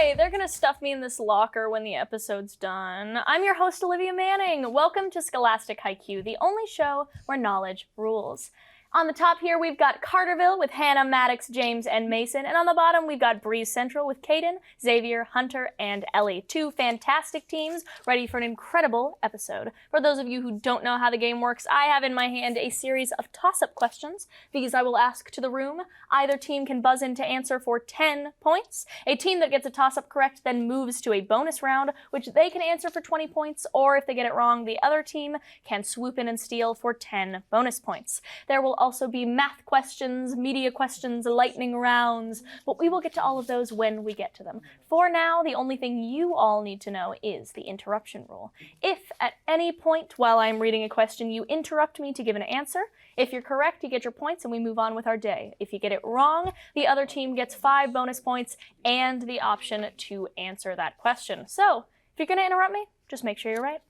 Okay, they're gonna stuff me in this locker when the episode's done. I'm your host, Olivia Manning. Welcome to Scholastic Hi Q, the only show where knowledge rules. On the top here, we've got Carterville with Hannah, Maddox, James, and Mason. And on the bottom, we've got Breese Central with Caden, Xavier, Hunter, and Ellie. Two fantastic teams ready for an incredible episode. For those of you who don't know how the game works, I have in my hand a series of toss-up questions. These I will ask to the room. Either team can buzz in to answer for 10 points. A team that gets a toss-up correct then moves to a bonus round, which they can answer for 20 points, or if they get it wrong, the other team can swoop in and steal for 10 bonus points. There will also be math questions, media questions, lightning rounds, but we will get to all of those when we get to them. For now, the only thing you all need to know is the interruption rule. If at any point while I'm reading a question you interrupt me to give an answer, if you're correct, you get your points and we move on with our day. If you get it wrong, the other team gets 5 bonus points and the option to answer that question. So, if you're going to interrupt me, just make sure you're right.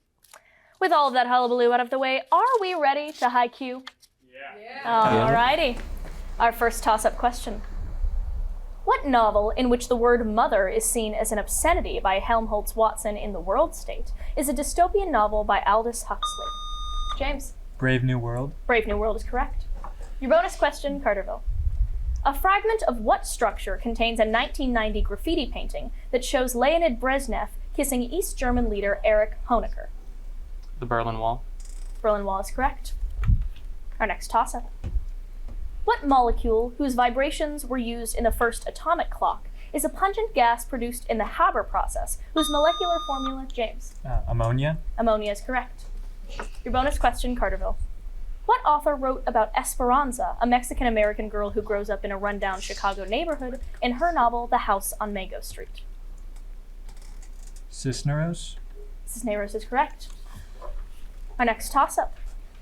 With all of that hullabaloo out of the way, are we ready to Hi Q? Yeah. Alrighty. Our first toss-up question. What novel in which the word mother is seen as an obscenity by Helmholtz Watson in The World State is a dystopian novel by Aldous Huxley? James? Brave New World. Brave New World is correct. Your bonus question, Carterville. A fragment of what structure contains a 1990 graffiti painting that shows Leonid Brezhnev kissing East German leader Erich Honecker? The Berlin Wall. Berlin Wall is correct. Our next toss-up. What molecule, whose vibrations were used in the first atomic clock, is a pungent gas produced in the Haber process, whose molecular formula, James? Ammonia. Ammonia is correct. Your bonus question, Carterville. What author wrote about Esperanza, a Mexican-American girl who grows up in a rundown Chicago neighborhood, in her novel The House on Mango Street? Cisneros. Cisneros is correct. Our next toss-up.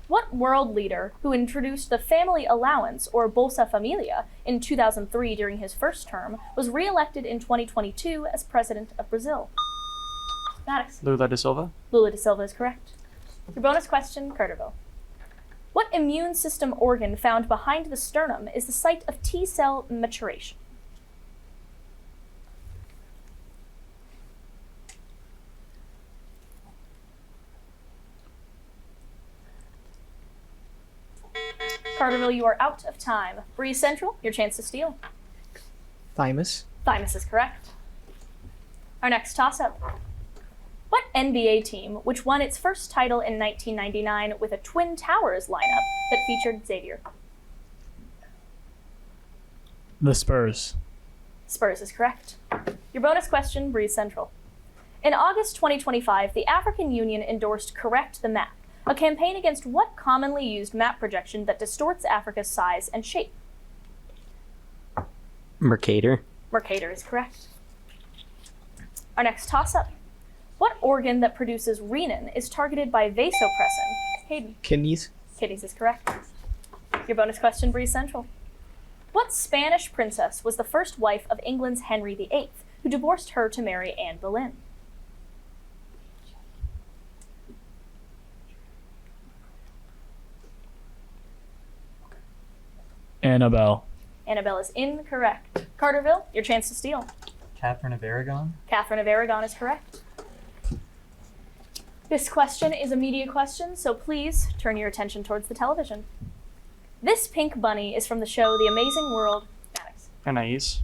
What world leader who introduced the family allowance, or Bolsa Familia, in 2003 during his first term, was re-elected in 2022 as president of Brazil? Maddox. Lula da Silva. Lula da Silva is correct. Your bonus question, Carterville. What immune system organ found behind the sternum is the site of T-cell maturation? Carterville, you are out of time. Breese Central, your chance to steal. Thymus. Thymus is correct. Our next toss-up. What NBA team, which won its first title in 1999 with a Twin Towers lineup that featured Xavier? The Spurs. Spurs is correct. Your bonus question, Breese Central. In August 2025, the African Union endorsed Correct the Map, a campaign against what commonly used map projection that distorts Africa's size and shape? Mercator. Mercator is correct. Our next toss-up. What organ that produces renin is targeted by vasopressin? Hayden. Kidneys. Kidneys is correct. Your bonus question, Breese Central. What Spanish princess was the first wife of England's Henry VIII, who divorced her to marry Anne Boleyn? Annabelle. Annabelle is incorrect. Carterville, your chance to steal. Catherine of Aragon. Catherine of Aragon is correct. This question is a media question, so please turn your attention towards the television. This pink bunny is from the show The Amazing World. Maddox. Anais.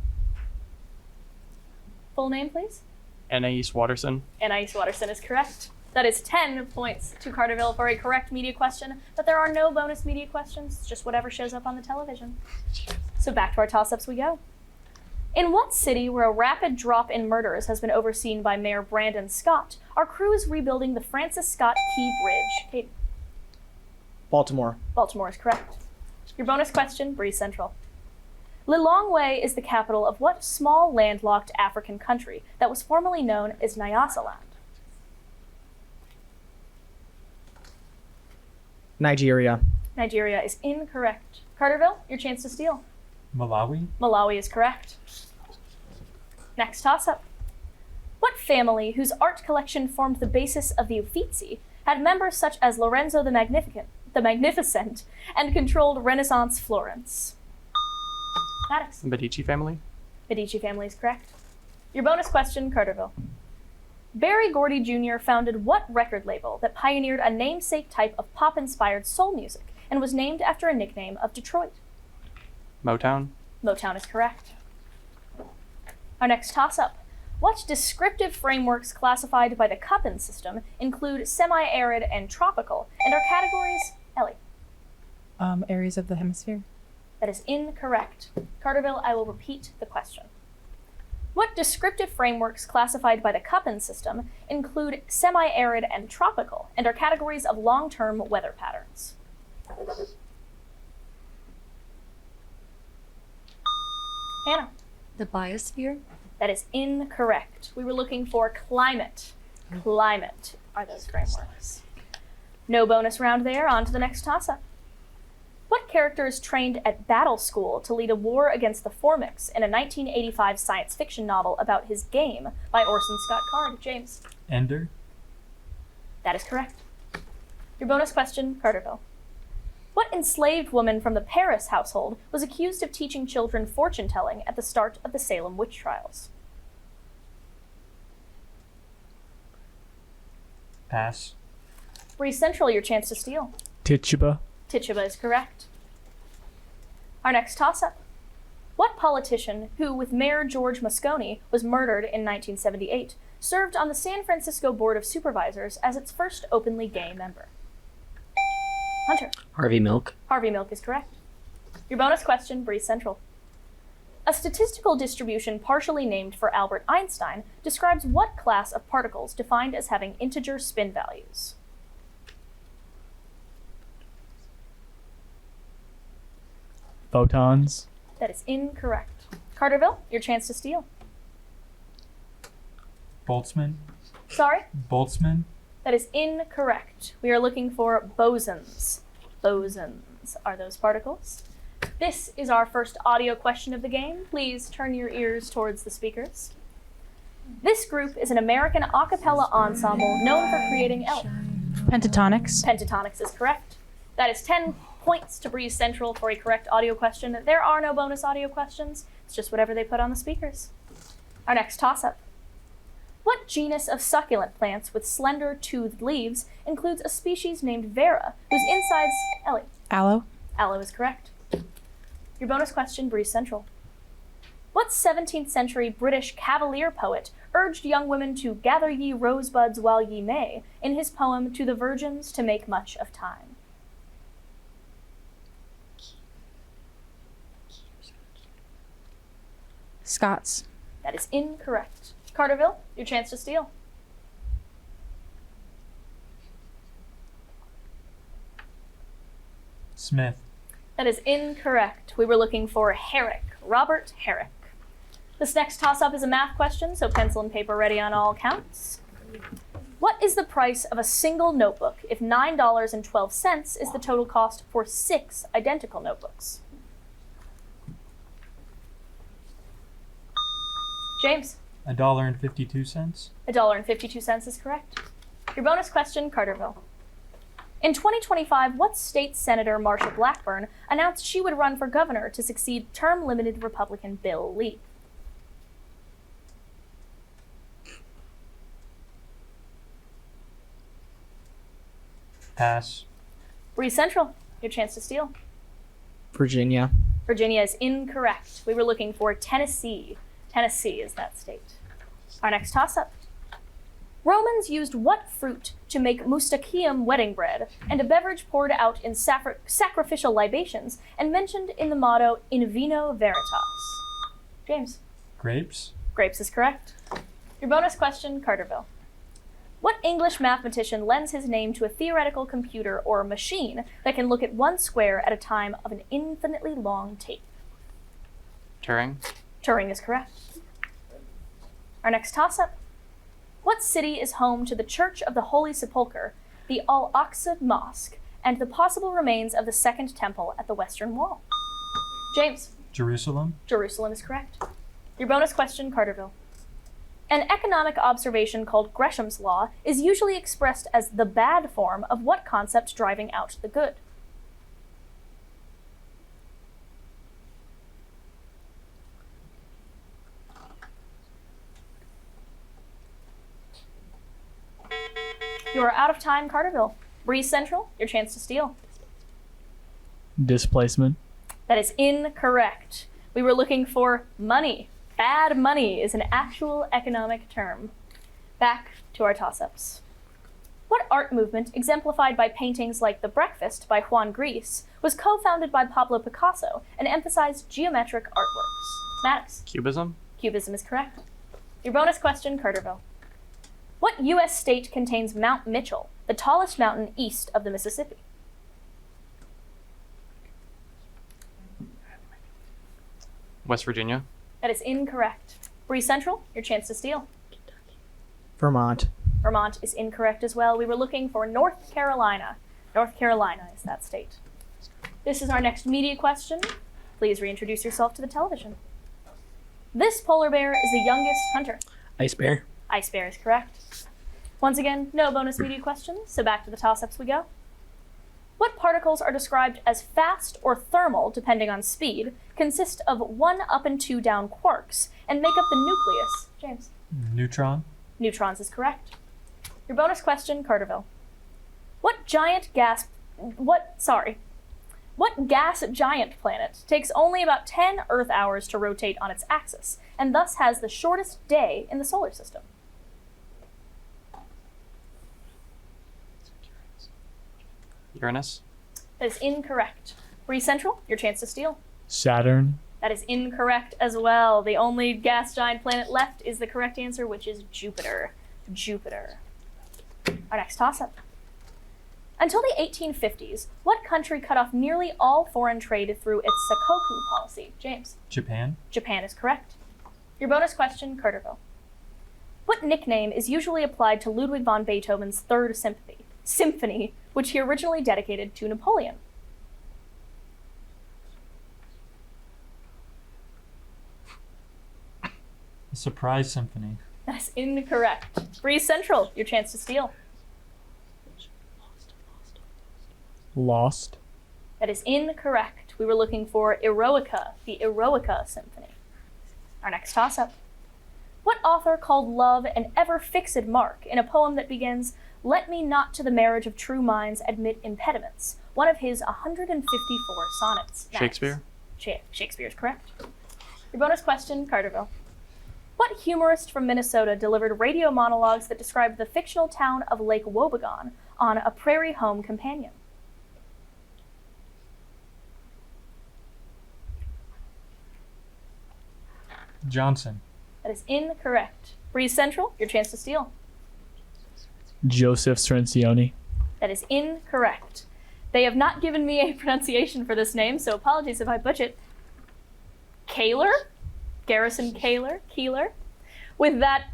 Full name, please? Anais Watterson. Anais Watterson is correct. That is 10 points to Carterville for a correct media question, but there are no bonus media questions, it's just whatever shows up on the television. So back to our toss-ups we go. In what city where a rapid drop in murders has been overseen by Mayor Brandon Scott, our crew is rebuilding the Francis Scott Key Bridge? Kate. Baltimore. Baltimore is correct. Your bonus question, Breese Central. Lilongwe is the capital of what small landlocked African country that was formerly known as Nyasaland? Nigeria. Nigeria is incorrect. Carterville, your chance to steal. Malawi. Malawi is correct. Next toss-up. What family, whose art collection formed the basis of the Uffizi, had members such as Lorenzo the Magnificent, and controlled Renaissance Florence? Maddox. Medici family. Medici family is correct. Your bonus question, Carterville. Berry Gordy Jr. founded what record label that pioneered a namesake type of pop-inspired soul music and was named after a nickname of Detroit? Motown. Motown is correct. Our next toss-up. What descriptive frameworks classified by the Köppen system include semi-arid and tropical and are categories? Ellie. Areas of the hemisphere. That is incorrect. Carterville, I will repeat the question. What descriptive frameworks classified by the Köppen system include semi-arid and tropical and are categories of long-term weather patterns? Hannah. The biosphere? That is incorrect. We were looking for climate. Climate are those frameworks. No bonus round there. On to the next toss-up. What character is trained at battle school to lead a war against the Formics in a 1985 science fiction novel about his game by Orson Scott Card? James. Ender. That is correct. Your bonus question, Carterville. What enslaved woman from the Paris household was accused of teaching children fortune-telling at the start of the Salem witch trials? Pass. Breese Central, your chance to steal. Tituba. Tituba is correct. Our next toss-up. What politician who, with Mayor George Moscone, was murdered in 1978, served on the San Francisco Board of Supervisors as its first openly gay member? Hunter. Harvey Milk. Harvey Milk is correct. Your bonus question, Breese Central. A statistical distribution partially named for Albert Einstein describes what class of particles defined as having integer spin values? Photons. That is incorrect. Carterville, your chance to steal. Boltzmann. Sorry? Boltzmann. That is incorrect. We are looking for bosons. Bosons are those particles. This is our first audio question of the game. Please turn your ears towards the speakers. This group is an American a cappella ensemble known for creating Elf. Pentatonics. Pentatonics is correct. That is 10 points to Breese Central for a correct audio question. There are no bonus audio questions. It's just whatever they put on the speakers. Our next toss-up. What genus of succulent plants with slender, toothed leaves includes a species named Vera, whose insides... Ellie. Aloe. Aloe is correct. Your bonus question, Breese Central. What 17th century British cavalier poet urged young women to gather ye rosebuds while ye may in his poem To the Virgins to Make Much of Time? Scots. That is incorrect. Carterville, your chance to steal. Smith. That is incorrect. We were looking for Herrick, Robert Herrick. This next toss-up is a math question, so pencil and paper ready on all counts. What is the price of a single notebook if $9.12 is the total cost for 6 identical notebooks? James. $1.52. $1.52 is correct. Your bonus question, Carterville. In 2025, what state Senator Marsha Blackburn announced she would run for governor to succeed term-limited Republican Bill Lee? Pass. Breese Central, your chance to steal. Virginia. Virginia is incorrect. We were looking for Tennessee. Tennessee is that state. Our next toss-up. Romans used what fruit to make moustachium wedding bread and a beverage poured out in sacrificial libations and mentioned in the motto In Vino Veritas? James. Grapes. Grapes is correct. Your bonus question, Carterville. What English mathematician lends his name to a theoretical computer or machine that can look at one square at a time of an infinitely long tape? Turing. Turing is correct. Our next toss-up. What city is home to the Church of the Holy Sepulchre, the Al-Aqsa Mosque, and the possible remains of the Second Temple at the Western Wall? James. Jerusalem. Jerusalem is correct. Your bonus question, Carterville. An economic observation called Gresham's Law is usually expressed as the bad form of what concept driving out the good? You are out of time, Carterville. Breeze Central, your chance to steal. Displacement. That is incorrect. We were looking for money. Bad money is an actual economic term. Back to our toss-ups. What art movement, exemplified by paintings like The Breakfast by Juan Gris, was co-founded by Pablo Picasso and emphasized geometric artworks? Maddox. Cubism? Cubism is correct. Your bonus question, Carterville. What U.S. state contains Mount Mitchell, the tallest mountain east of the Mississippi? West Virginia? That is incorrect. Breeze Central, your chance to steal. Vermont. Vermont is incorrect as well. We were looking for North Carolina. North Carolina is that state. This is our next media question. Please reintroduce yourself to the television. This polar bear is the youngest hunter. Ice bear. Ice bear is correct. Once again, no bonus media questions, so back to the toss-ups we go. What particles are described as fast or thermal, depending on speed, consist of 1 up and 2 down quarks, and make up the nucleus? James. Neutron. Neutrons is correct. Your bonus question, Carterville. What gas giant planet takes only about 10 Earth hours to rotate on its axis, and thus has the shortest day in the solar system? Uranus? That is incorrect. Breeze Central, your chance to steal. Saturn. That is incorrect as well. The only gas giant planet left is the correct answer, which is Jupiter. Jupiter. Our next toss-up. Until the 1850s, what country cut off nearly all foreign trade through its Sakoku policy? James. Japan. Japan is correct. Your bonus question, Carterville. What nickname is usually applied to Ludwig van Beethoven's Third Symphony, which he originally dedicated to Napoleon? A surprise symphony. That is incorrect. Breeze Central, your chance to steal. Lost. That is incorrect. We were looking for Eroica, the Eroica Symphony. Our next toss-up. What author called love an ever-fixed mark in a poem that begins, "Let me not to the marriage of true minds admit impediments," one of his 154 sonnets? Shakespeare? Shakespeare is correct. Your bonus question, Carterville. What humorist from Minnesota delivered radio monologues that described the fictional town of Lake Wobegon on A Prairie Home Companion? Johnson. That is incorrect. Breeze Central, your chance to steal. Joseph Cirincione. That is incorrect. They have not given me a pronunciation for this name, so apologies if I butcher it. Kaler? Garrison Keeler. With that,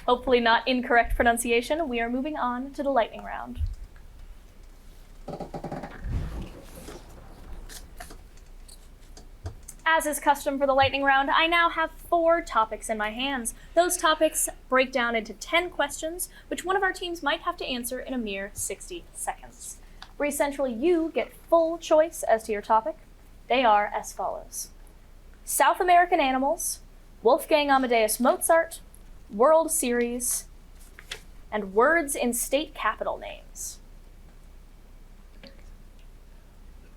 hopefully not incorrect pronunciation, we are moving on to the lightning round. As is custom for the lightning round, I now have 4 topics in my hands. Those topics break down into 10 questions, which one of our teams might have to answer in a mere 60 seconds. Breeze Central, you get full choice as to your topic. They are as follows: South American animals, Wolfgang Amadeus Mozart, World Series, and words in state capital names.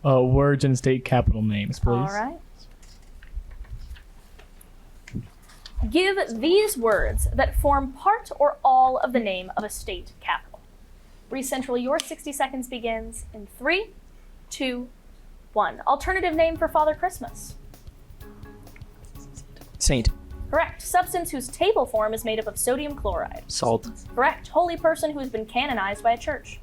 Words and state capital names, please. All right. Give these words that form part or all of the name of a state capital. Breeze Central, your 60 seconds begins in 3, 2, 1. Alternative name for Father Christmas. Saint. Correct. Substance whose table form is made up of sodium chloride. Salt. Correct. Holy person who has been canonized by a church.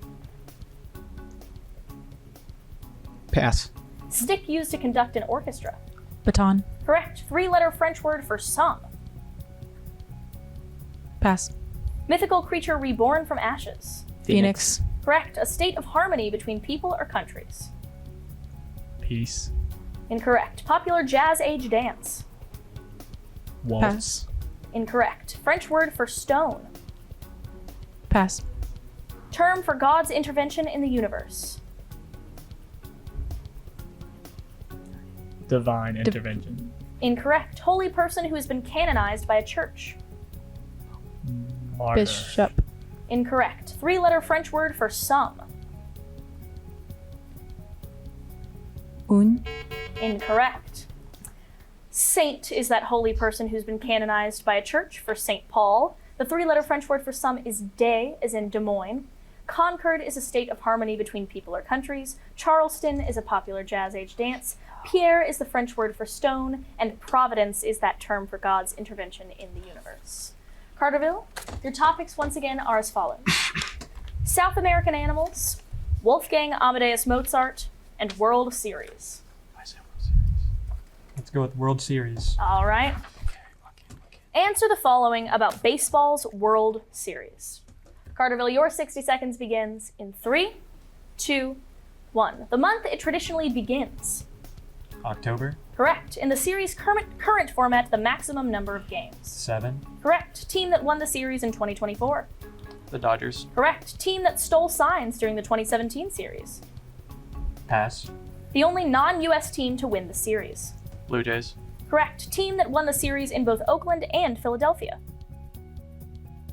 Pass. Stick used to conduct an orchestra. Baton. Correct. 3-letter French word for song. Pass. Mythical creature reborn from ashes. Phoenix. Correct. A state of harmony between people or countries. Peace. Incorrect. Popular jazz age dance. Waltz. Incorrect. French word for stone. Pass. Term for God's intervention in the universe. Divine intervention. Incorrect. Holy person who has been canonized by a church. Martyr. Bishop. Incorrect. Three-letter French word for some. Un. Incorrect. Saint is that holy person who's been canonized by a church for St. Paul. The three-letter French word for some is des, as in Des Moines. Concord is a state of harmony between people or countries. Charleston is a popular jazz-age dance. Pierre is the French word for stone. And Providence is that term for God's intervention in the universe. Carterville, your topics once again are as follows. South American animals, Wolfgang Amadeus Mozart, and World Series. Let's go with World Series. All right. Answer the following about baseball's World Series. Carterville, your 60 seconds begins in 3, 2, 1. The month it traditionally begins. October. Correct. In the series' current format, the maximum number of games. 7. Correct. Team that won the series in 2024. The Dodgers. Correct. Team that stole signs during the 2017 series. Pass. The only non-US team to win the series. Blue Jays. Correct. Team that won the series in both Oakland and Philadelphia.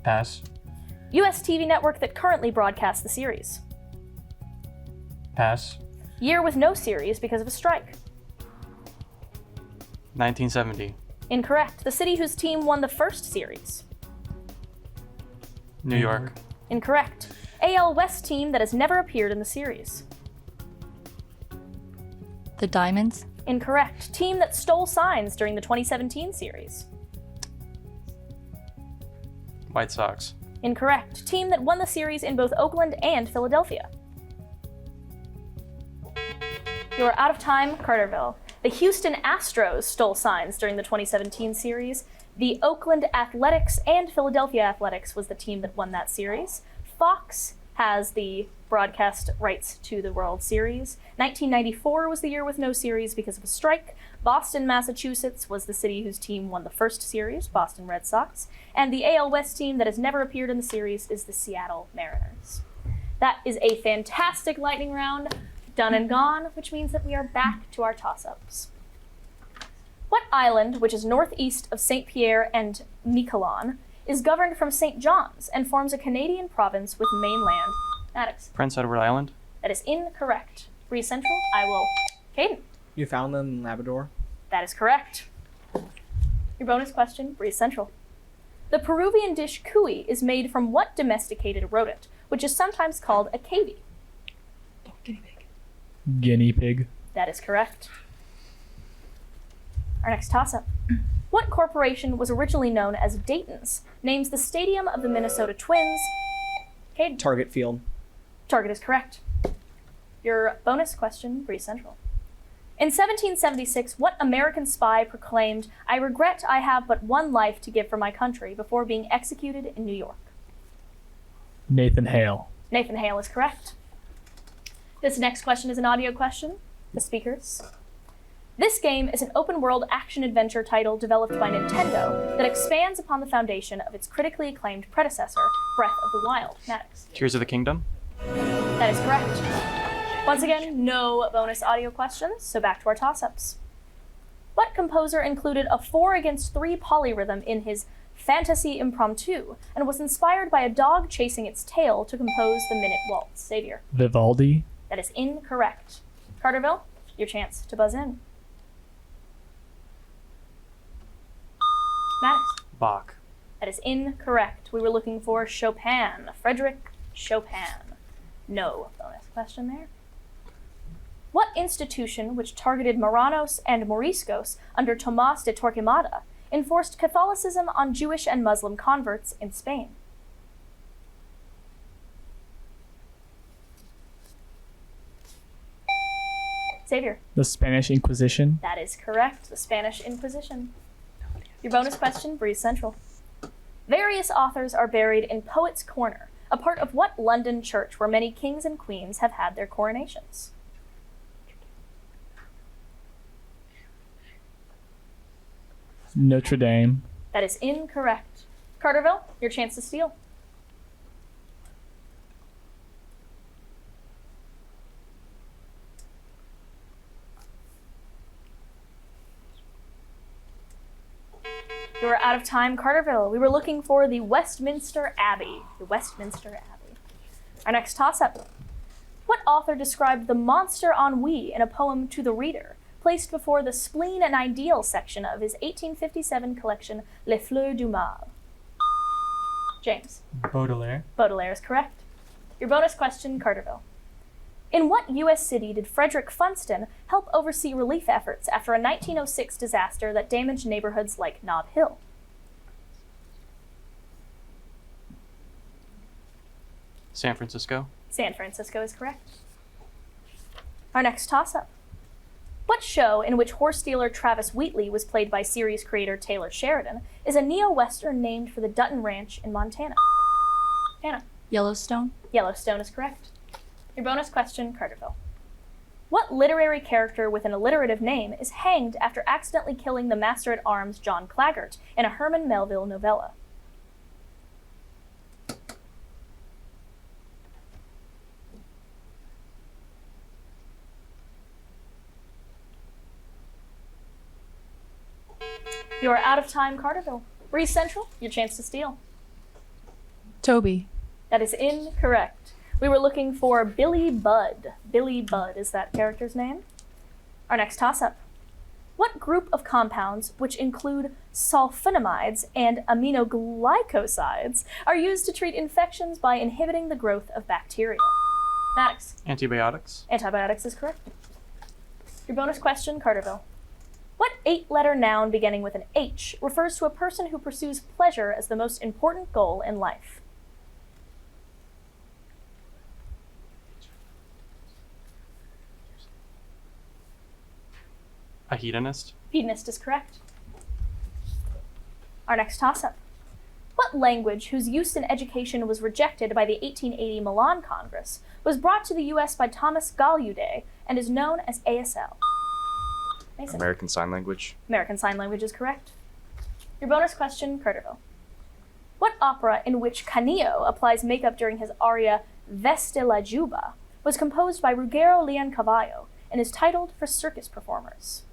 Pass. US TV network that currently broadcasts the series. Pass. Year with no series because of a strike. 1970. Incorrect. The city whose team won the first series. New York. Incorrect. AL West team that has never appeared in the series. The Diamonds. Incorrect. Team that stole signs during the 2017 series. White Sox. Incorrect. Team that won the series in both Oakland and Philadelphia. You are out of time, Carterville. The Houston Astros stole signs during the 2017 series. The Oakland Athletics and Philadelphia Athletics was the team that won that series. Fox has the broadcast rights to the World Series. 1994 was the year with no series because of a strike. Boston, Massachusetts was the city whose team won the first series, Boston Red Sox. And the AL West team that has never appeared in the series is the Seattle Mariners. That is a fantastic lightning round, done and gone, which means that we are back to our toss-ups. What island, which is northeast of St. Pierre and Miquelon, is governed from St. John's and forms a Canadian province with mainland? Maddox. Prince Edward Island. That is incorrect. Breese Central, I will. Caden. Newfoundland and Labrador. That is correct. Your bonus question, Breese Central. The Peruvian dish cuy is made from what domesticated rodent, which is sometimes called a cavy? Guinea pig. That is correct. Our next toss-up. What corporation was originally known as Dayton's, names the stadium of the Minnesota Twins? Caden. Target Field. Target is correct. Your bonus question, Breese Central. In 1776, what American spy proclaimed, "I regret I have but one life to give for my country," before being executed in New York? Nathan Hale. Nathan Hale is correct. This next question is an audio question. The speakers. This game is an open-world action-adventure title developed by Nintendo that expands upon the foundation of its critically acclaimed predecessor, Breath of the Wild. Maddox. Tears of the Kingdom. That is correct. Once again, no bonus audio questions, so back to our toss-ups. What composer included a 4-against-3 polyrhythm in his Fantasy Impromptu and was inspired by a dog chasing its tail to compose the Minute Waltz? Xavier. Vivaldi. That is incorrect. Carterville, your chance to buzz in. Maddox. Bach. That is incorrect. We were looking for Chopin. Frederick Chopin. No bonus question there. What institution, which targeted Marranos and Moriscos under Tomás de Torquemada, enforced Catholicism on Jewish and Muslim converts in Spain? Xavier. The Spanish Inquisition. That is correct. The Spanish Inquisition. Your bonus question, Breese Central. Various authors are buried in Poets' Corner, a part of what London church where many kings and queens have had their coronations? Notre Dame. That is incorrect. Carterville, your chance to steal. You were out of time, Carterville. We were looking for the Westminster Abbey. The Westminster Abbey. Our next toss-up. What author described the monster ennui in a poem to the reader, placed before the spleen and ideal section of his 1857 collection Les Fleurs du Mal? James. Baudelaire. Baudelaire is correct. Your bonus question, Carterville. In what U.S. city did Frederick Funston help oversee relief efforts after a 1906 disaster that damaged neighborhoods like Nob Hill? San Francisco. San Francisco is correct. Our next toss-up. What show in which horse dealer Travis Wheatley was played by series creator Taylor Sheridan is a neo-western named for the Dutton Ranch in Montana? Hannah. Yellowstone. Yellowstone is correct. Your bonus question, Carterville. What literary character with an alliterative name is hanged after accidentally killing the Master-at-Arms John Claggart in a Herman Melville novella? You are out of time, Carterville. Breese Central, your chance to steal. Toby. That is incorrect. We were looking for Billy Budd. Billy Budd is that character's name. Our next toss-up. What group of compounds, which include sulfonamides and aminoglycosides, are used to treat infections by inhibiting the growth of bacteria? Maddox. Antibiotics. Antibiotics is correct. Your bonus question, Carterville. What 8-letter noun beginning with an H refers to a person who pursues pleasure as the most important goal in life? A hedonist. Hedonist is correct. Our next toss-up. What language, whose use in education was rejected by the 1880 Milan Congress, was brought to the U.S. by Thomas Gallaudet and is known as ASL? Mason. American Sign Language. American Sign Language is correct. Your bonus question, Carterville. What opera in which Canio applies makeup during his aria Veste la Juba was composed by Ruggero Leoncavallo and is titled for circus performers?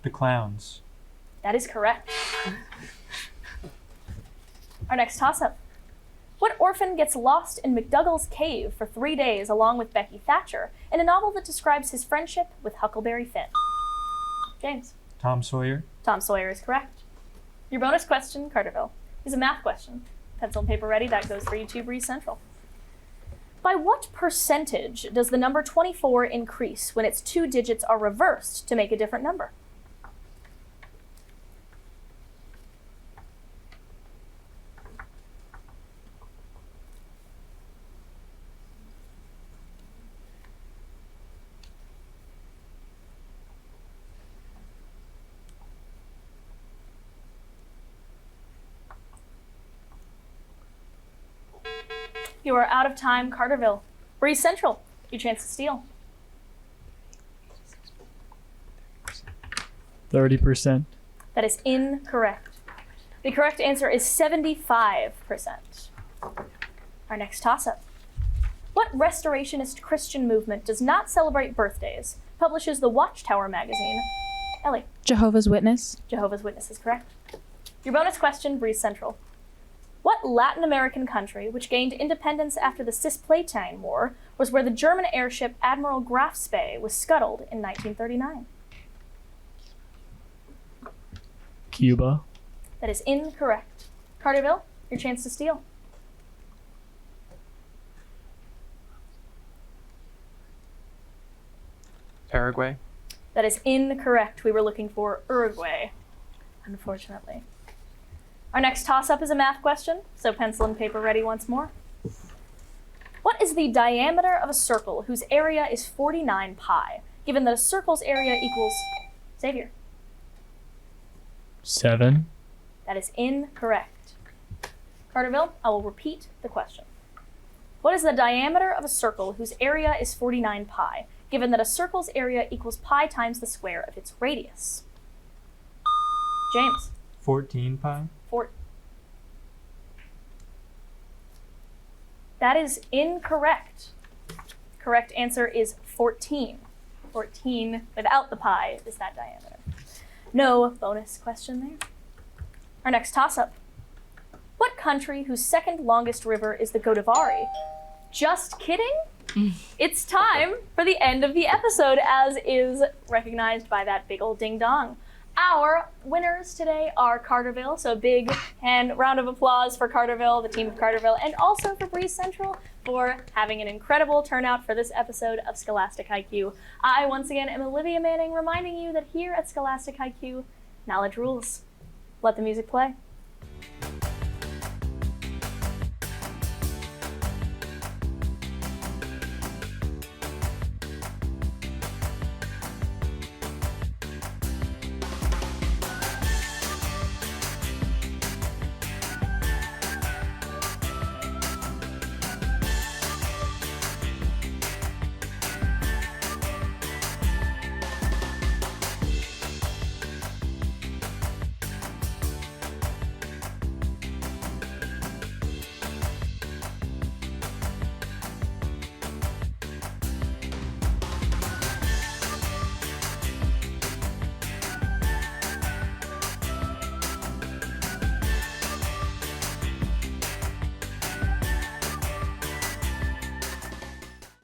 The Clowns. That is correct. Our next toss-up. What orphan gets lost in McDougall's cave for 3 days along with Becky Thatcher in a novel that describes his friendship with Huckleberry Finn? James. Tom Sawyer. Tom Sawyer is correct. Your bonus question, Carterville, is a math question. Pencil and paper ready, that goes for you too, Breese Central. By what percentage does the number 24 increase when its 2 digits are reversed to make a different number? You are out of time, Carterville. Breese Central, your chance to steal. 30%. That is incorrect. The correct answer is 75%. Our next toss-up. What restorationist Christian movement does not celebrate birthdays, publishes the Watchtower magazine? Ellie. Jehovah's Witness. Jehovah's Witness is correct. Your bonus question, Breese Central. What Latin American country, which gained independence after the Cisplatin War, was where the German airship Admiral Graf Spee was scuttled in 1939? Cuba. That is incorrect. Carterville, your chance to steal. Paraguay. That is incorrect. We were looking for Uruguay, unfortunately. Our next toss-up is a math question, so pencil and paper ready once more. What is the diameter of a circle whose area is 49 pi, given that a circle's area equals... Xavier. 7. That is incorrect. Carterville, I will repeat the question. What is the diameter of a circle whose area is 49 pi, given that a circle's area equals pi times the square of its radius? James. 14 pi. That is incorrect. correct answer is 14. 14 without the pi is that diameter. No bonus question there. Our next toss-up. What country whose second longest river is the Godavari? Just kidding? It's time for the end of the episode, as is recognized by that big old ding-dong. Our winners today are Carterville, so big round of applause for Carterville, the team of Carterville, and also for Breese Central for having an incredible turnout for this episode of Scholastic Hi Q. I, once again, am Olivia Manning, reminding you that here at Scholastic Hi Q, knowledge rules. Let the music play.